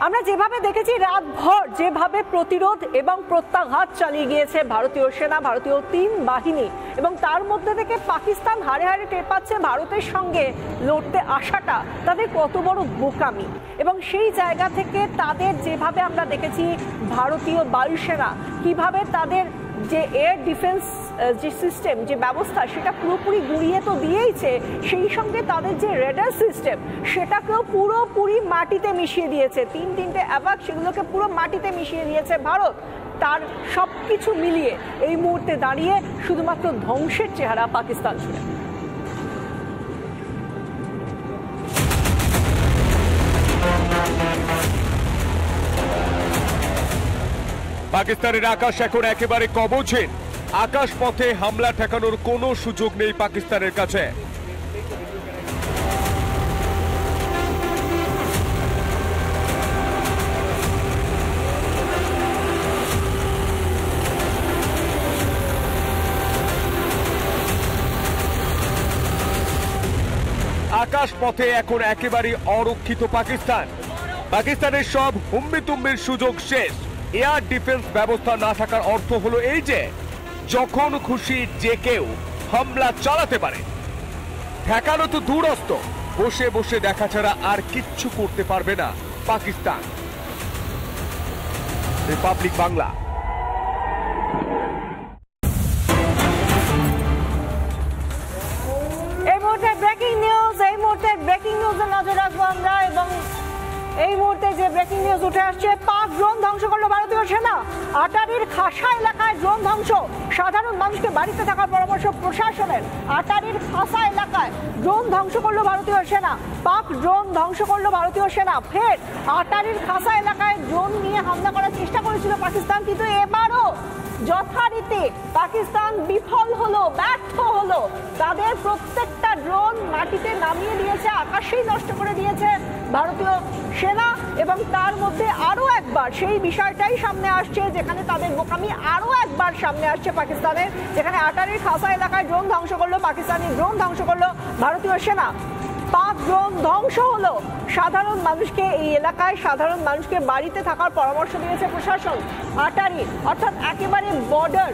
আমরা যেভাবে দেখেছি রাতভর যেভাবে প্রতিরোধ এবং প্রত্যাঘাত চালিয়ে গিয়েছে ভারতীয় সেনা, ভারতীয় ৩ বাহিনী, এবং তার মধ্যে থেকে পাকিস্তান হাড়ে হাড়ে টের পাচ্ছে ভারতের সঙ্গে লড়তে আসাটা তাদের কত বড় বোকামি। এবং সেই জায়গা থেকে তাদের যেভাবে আমরা দেখেছি ভারতীয় বায়ুসেনা কিভাবে তাদের যে এয়ার ডিফেন্স যে সিস্টেম, যে ব্যবস্থা, সেটা পুরোপুরি গুঁড়িয়ে তো দিয়েইছে, সেই সঙ্গে তাদের যে রেডার সিস্টেম সেটাকেও পুরোপুরি মাটিতে মিশিয়ে দিয়েছে। তিনটে অ্যাভাক সেগুলোকে পুরো মাটিতে মিশিয়ে দিয়েছে ভারত। তার সব কিছু মিলিয়ে এই মুহূর্তে দাঁড়িয়ে শুধুমাত্র ধ্বংসের চেহারা পাকিস্তান জুড়ে। পাকিস্তানের আকাশ এখন একেবারে কবচহীন। আকাশ পথে হামলা ঠেকানোর কোনো সুযোগ নেই পাকিস্তানের কাছে। আকাশ পথে এখন একেবারে অরক্ষিত পাকিস্তান। পাকিস্তানের সব হুম্বিতুম্বির সুযোগ শেষ। এয়ার ডিফেন্স ব্যবস্থা না থাকার অর্থ হলো এই যে যখন খুশি যে কেউ হামলা চালাতে পারে। ঠেকানো তো দূরস্থ, বসে বসে দেখা ছাড়া আর কিচ্ছু করতে পারবে না পাকিস্তান। রিপাবলিক বাংলা। এই মুহূর্তে ব্রেকিং নিউজে নজর রাখবো আমরা। এবং এই মুহূর্তে যে ব্রেকিং নিউজ উঠে আসছে, পাক ড্রোন ধ্বংস করলো ভারতীয় সেনা। আটারির খাসা এলাকায় ড্রোন ধ্বংস, সাধারণ মানুষকে বাড়িতে থাকার পরামর্শ প্রশাসনের। আটারির খাসা এলাকায় ড্রোন ধ্বংস করলো ভারতীয় সেনা। পাক ড্রোন ধ্বংস করলো ভারতীয় সেনা। ফের আটারির খাসা এলাকায় ড্রোন নিয়ে হামলা করার চেষ্টা করেছিল পাকিস্তান, কিন্তু এবারও যথারীতি পাকিস্তান বিফল হলো, ব্যর্থ হলো। তাদের প্রত্যেকটা ড্রোন মাটিতে নামিয়ে দিয়েছে, আকাশেই নষ্ট করে দিয়েছে ভারতীয় সেনা। এবং তার মধ্যে আরো একবার সেই বিষয়টাই সামনে আসছে, যেখানে তাদের বোকামি আরো একবার সামনে আসছে পাকিস্তানের, যেখানে আটারির খাসা এলাকায় ড্রোন ধ্বংস করলো পাকিস্তানি, ড্রোন ধ্বংস করলো ভারতীয় সেনা। পাক ড্রোন ধ্বংস হলো। সাধারণ মানুষকে এই এলাকায় সাধারণ মানুষকে বাড়িতে থাকার পরামর্শ দিয়েছে প্রশাসন। আটারি অর্থাৎ একেবারে বর্ডার,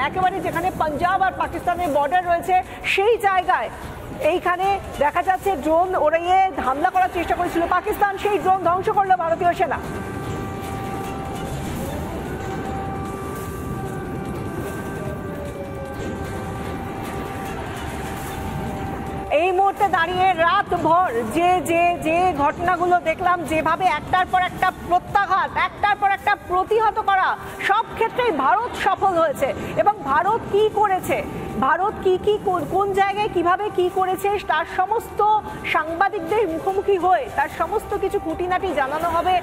একেবারে যেখানে পাঞ্জাব আর পাকিস্তানের বর্ডার রয়েছে, সেই জায়গায় এইখানে দেখা যাচ্ছে ড্রোন ওড়িয়ে হামলা করার চেষ্টা করেছিল পাকিস্তান, সেই ড্রোন ধ্বংস করলো ভারতীয় সেনা। এই মুহূর্তে দাঁড়িয়ে রাতভর যে যে যে ঘটনাগুলো দেখলাম, যেভাবে একটার পর একটা প্রত্যাঘাত, একটার পর একটা প্রতিহত করা, সব ক্ষেত্রেই ভারত সফল হয়েছে। এবং ভারত কি করেছে, ভারত কি কি কোন জায়গায় কিভাবে কি করেছে, তার সমস্ত সাংবাদিকদের মুখোমুখি হয়ে তার সমস্ত কিছু খুঁটিনাটি জানানো হবে